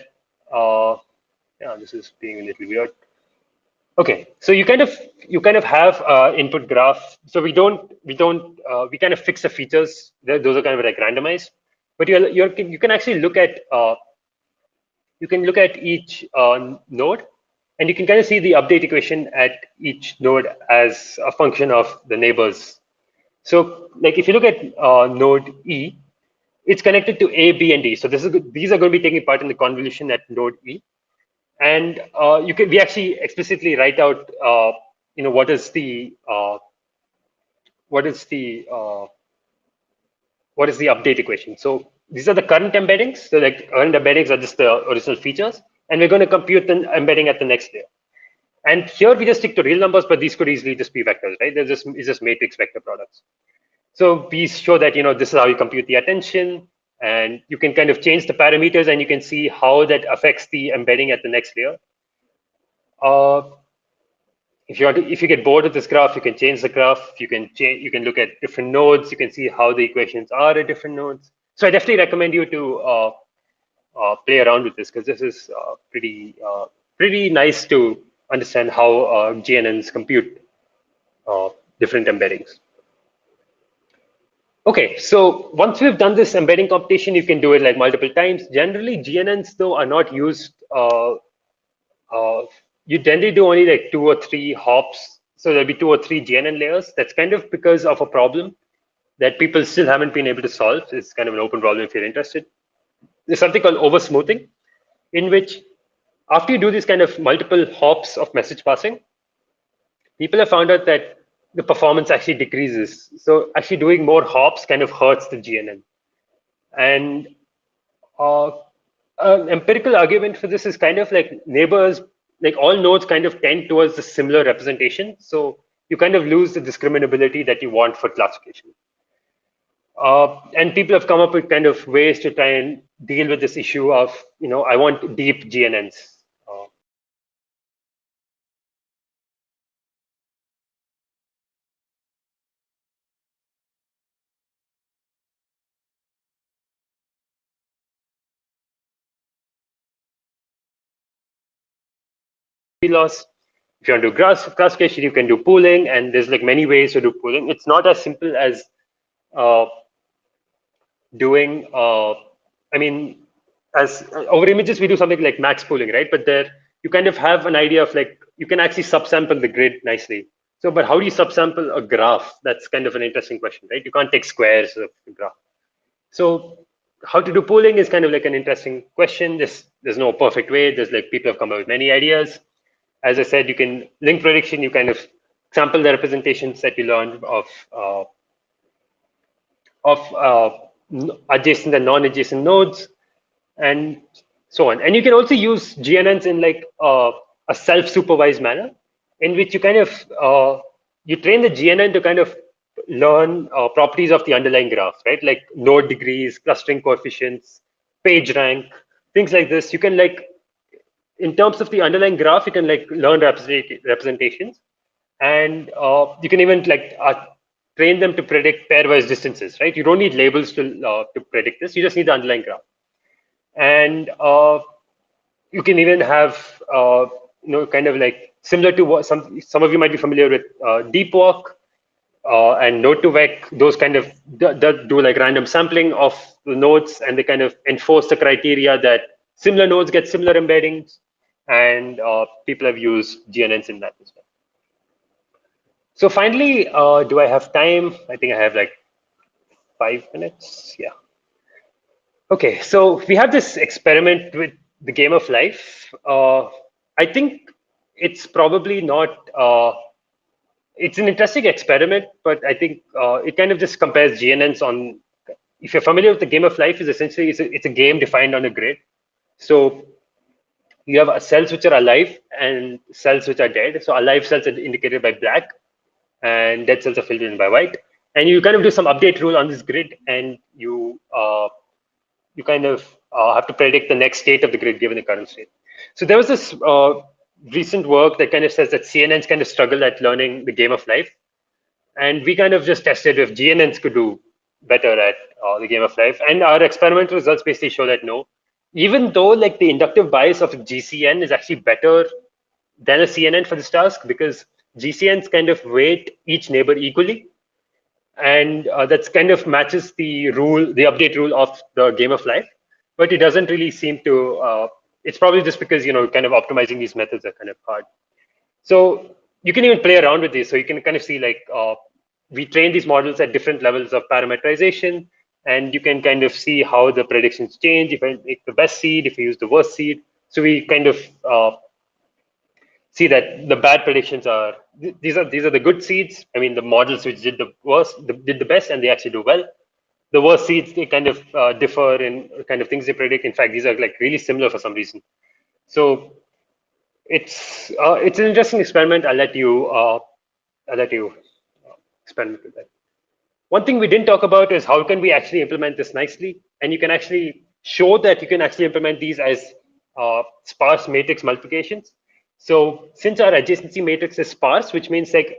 Speaker 2: this is being a little weird. Okay, so you kind of have input graph. So we kind of fix the features. Those are kind of like randomized, but you can actually look at each node, and you can kind of see the update equation at each node as a function of the neighbors. So like if you look at node E, it's connected to A, B, and D. So these are going to be taking part in the convolution at node E. And we actually explicitly write out what is the update equation. So these are the current embeddings. So like current embeddings are just the original features, and we're going to compute the embedding at the next layer. And here we just stick to real numbers, but these could easily just be vectors, right? It's just matrix vector products. So we show that this is how you compute the attention, and you can kind of change the parameters, and you can see how that affects the embedding at the next layer. If you get bored with this graph, you can change the graph. You can look at different nodes. You can see how the equations are at different nodes. So I definitely recommend you to play around with this, because this is pretty nice to understand how GNNs compute different embeddings. Okay, so once we've done this embedding computation, you can do it like multiple times. Generally, GNNs though are not used. You generally do only like 2 or 3 hops. So there'll be 2 or 3 GNN layers. That's kind of because of a problem that people still haven't been able to solve. It's kind of an open problem if you're interested. There's something called oversmoothing, in which after you do these kind of multiple hops of message passing, people have found out that the performance actually decreases. So actually doing more hops kind of hurts the GNN. And an empirical argument for this is kind of like neighbors, like all nodes kind of tend towards the similar representation. So you kind of lose the discriminability that you want for classification. And people have come up with kind of ways to try and deal with this issue of, I want deep GNNs. Loss. If you want to do classification, you can do pooling, and there's like many ways to do pooling. It's not as simple as doing. I mean, as over images, we do something like max pooling, right? But there, you kind of have an idea of like you can actually subsample the grid nicely. So, but how do you subsample a graph? That's kind of an interesting question, right? You can't take squares of the graph. So how to do pooling is kind of like an interesting question. There's no perfect way. There's like people have come up with many ideas. As I said, you can link prediction. You kind of sample the representations that you learned of adjacent and non-adjacent nodes, and so on. And you can also use GNNs in like a self-supervised manner, in which you kind of you train the GNN to kind of learn properties of the underlying graph, right? Like node degrees, clustering coefficients, page rank, things like this. You can like, in terms of the underlying graph, you can like learn representations, and you can even like train them to predict pairwise distances, right? You don't need labels to predict this. You just need the underlying graph, and you can even have kind of like similar to what some of you might be familiar with deep walk and node to vec. Those kind of do like random sampling of the nodes, and they kind of enforce the criteria that similar nodes get similar embeddings, and people have used GNNs in that as well. So finally, do I have time? I think I have like 5 minutes. Yeah. Okay, so we have this experiment with the game of life. I think it's probably not. It's an interesting experiment, but I think it kind of just compares GNNs on. If you're familiar with the game of life, is essentially it's a game defined on a grid. So you have cells which are alive and cells which are dead. So alive cells are indicated by black, and dead cells are filled in by white. And you kind of do some update rule on this grid, and you kind of have to predict the next state of the grid given the current state. So there was this recent work that kind of says that CNNs kind of struggle at learning the game of life. And we kind of just tested if GNNs could do better at the game of life. And our experimental results basically show that no, even though like the inductive bias of GCN is actually better than a CNN for this task, because GCNs kind of weight each neighbor equally, and that's kind of matches the rule, the update rule of the game of life, but it doesn't really seem to. It's probably just because kind of optimizing these methods are kind of hard. So you can even play around with these. So you can kind of see like we train these models at different levels of parameterization, and you can kind of see how the predictions change if I make the best seed, if we use the worst seed. So we kind of see that the bad predictions are these are the good seeds. I mean, the models which did the worst did the best, and they actually do well. The worst seeds, they kind of differ in kind of things they predict. In fact, these are like really similar for some reason. So it's an interesting experiment. I'll let you experiment with that. One thing we didn't talk about is how can we actually implement this nicely, and you can actually show that you can actually implement these as sparse matrix multiplications. So since our adjacency matrix is sparse, which means like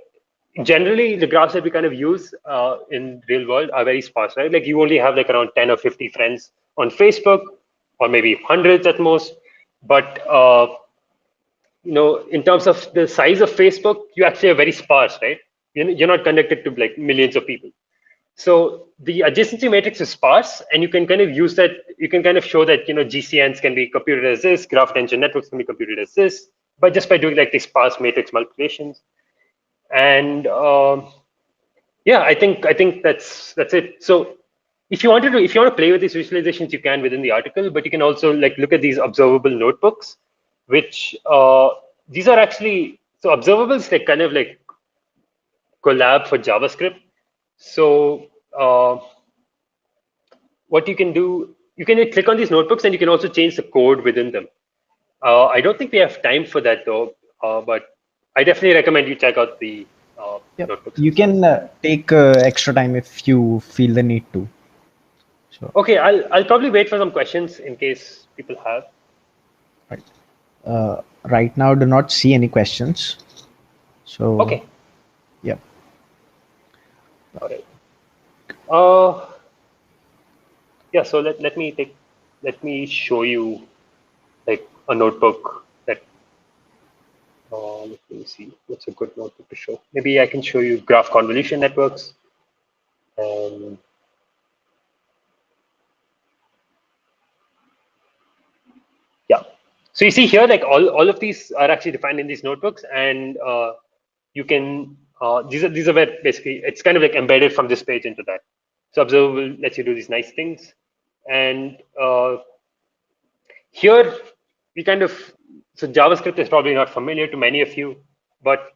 Speaker 2: generally the graphs that we kind of use in real world are very sparse, right? Like you only have like around 10 or 50 friends on Facebook, or maybe hundreds at most. But in terms of the size of Facebook, you actually are very sparse, right? You're not connected to like millions of people. So the adjacency matrix is sparse, and you can kind of use that. You can kind of show that GCNs can be computed as this, graph attention networks can be computed as this, but just by doing like these sparse matrix multiplications. And yeah, I think that's it. So if you want to play with these visualizations, you can within the article, but you can also like look at these observable notebooks, which these are actually observables like kind of like collab for JavaScript. So what you can do, you can click on these notebooks, and you can also change the code within them. I don't think we have time for that though, but I definitely recommend you check out the notebooks.
Speaker 1: You can take extra time if you feel the need to. So
Speaker 2: okay, I'll probably wait for some questions in case people have.
Speaker 1: Right. Right now, do not see any questions. So
Speaker 2: okay.
Speaker 1: Yeah.
Speaker 2: All right. Yeah. So let me show you like a notebook that. Let me see. What's a good notebook to show? Maybe I can show you graph convolution networks. Yeah. So you see here, like all of these are actually defined in these notebooks, and you can these are where basically it's kind of like embedded from this page into that. So observable lets you do these nice things, and here we kind of JavaScript is probably not familiar to many of you, but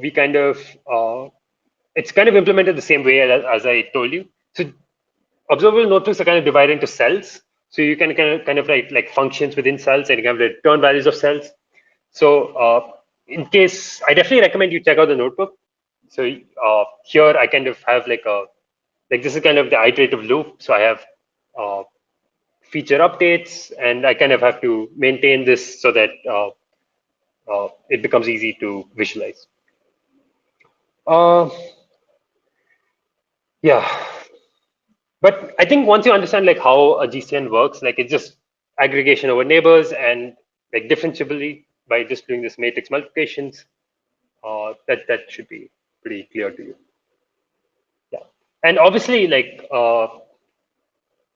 Speaker 2: we kind of it's kind of implemented the same way as I told you. So observable notebooks are kind of divided into cells. So you can kind of write like functions within cells, and you can have return values of cells. So in case, I definitely recommend you check out the notebook. So here I kind of have like this is kind of the iterative loop. So I have uh, feature updates, and I kind of have to maintain this so that it becomes easy to visualize. Uh, yeah, but I think once you understand like how a GCN works, like it's just aggregation over neighbors and like differentiably by just doing this matrix multiplications, that should be pretty clear to you. Yeah, and obviously like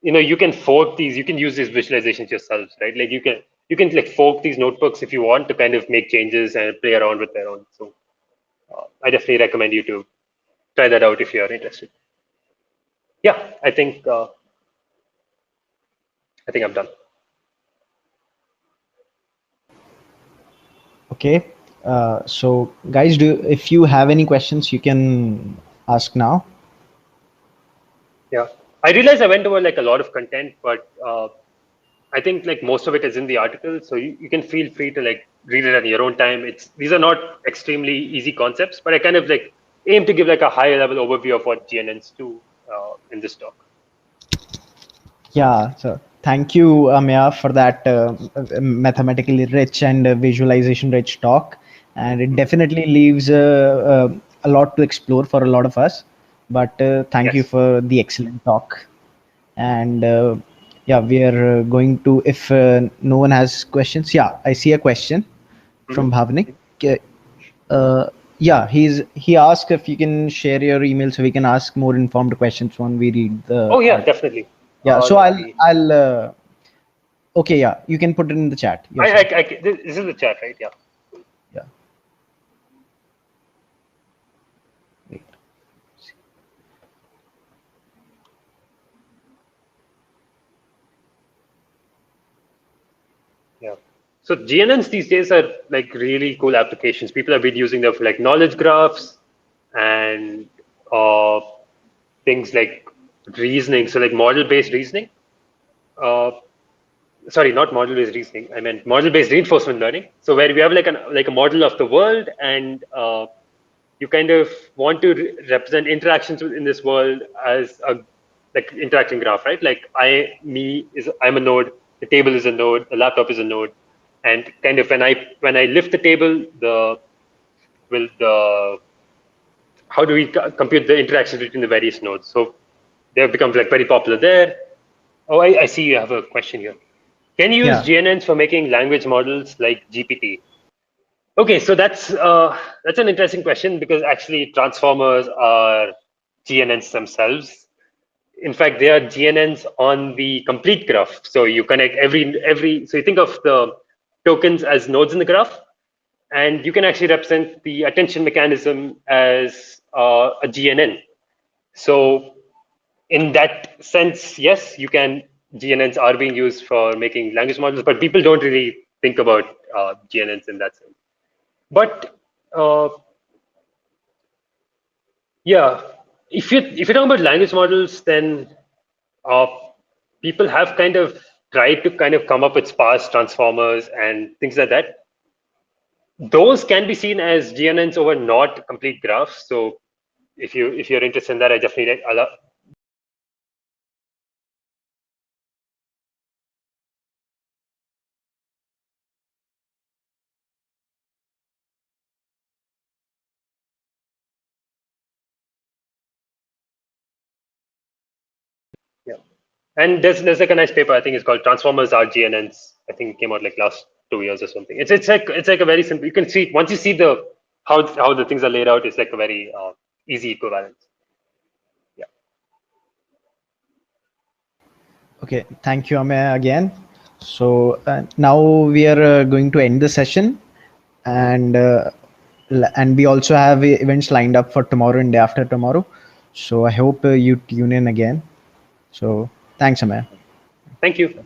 Speaker 2: you can fork these, you can use these visualizations yourselves, right? Like you can like fork these notebooks if you want to kind of make changes and play around with their own. So I definitely recommend you to try that out if you are interested. Yeah, I think I'm done.
Speaker 1: Okay. So guys, if you have any questions, you can ask now.
Speaker 2: Yeah, I realize I went over like a lot of content, but I think like most of it is in the article, so you can feel free to like read it at your own time. These are not extremely easy concepts, but I kind of like aim to give like a higher level overview of what GNNs do in this talk.
Speaker 1: Yeah, so thank you, Ameya, for that mathematically rich and visualization rich talk. And it definitely leaves a lot to explore for a lot of us. But thank you
Speaker 2: Yes.
Speaker 1: for the excellent talk. And yeah, we are going to, if no one has questions, yeah, I see a question from
Speaker 2: Mhm.
Speaker 1: Bhavnik. Uh, yeah, he asked if you can share your email so we can ask more informed questions when we read the
Speaker 2: Oh yeah,
Speaker 1: article.
Speaker 2: definitely.
Speaker 1: Yeah, so
Speaker 2: Let me.
Speaker 1: I'll okay, yeah, you can put it in the chat yourself.
Speaker 2: This is the chat, right? Yeah.
Speaker 1: Yeah. Wait.
Speaker 2: Yeah. So GNNs these days are like really cool applications. People have been using them for like knowledge graphs and uh, things like reasoning. So like model-based reasoning. Uh, Sorry, not model-based reasoning. I meant model-based reinforcement learning. So where we have like a model of the world, and you kind of want to represent interactions in this world as a like interacting graph, right? Like I'm a node, the table is a node, the laptop is a node, and kind of when I lift the table, the how do we compute the interactions between the various nodes? So they have become like very popular there. Oh, I see you have a question here. Can you use
Speaker 1: Yeah.
Speaker 2: GNNs for making language models like GPT? Okay, so that's an interesting question because actually transformers are GNNs themselves. In fact, they are GNNs on the complete graph. So you connect every. So you think of the tokens as nodes in the graph, and you can actually represent the attention mechanism as a GNN. So in that sense, yes, you can. GNNs are being used for making language models, but people don't really think about GNNs in that sense. But uh, yeah, if you're talking about language models, then uh, people have kind of tried to kind of come up with sparse transformers and things like that. Those can be seen as GNNs over not complete graphs. So if you're interested in that, I definitely allow. Yeah, and there's like a nice paper, I think it's called Transformers are GNNs. I think it came out like last 2 years or something. It's like a very simple. You can see once you see the how the things are laid out. It's like a very easy equivalence. Yeah.
Speaker 1: Okay, thank you, Ameya, again. So now we are going to end the session, and and we also have events lined up for tomorrow and day after tomorrow. So I hope you tune in again. So thanks, Ameya.
Speaker 2: Thank you.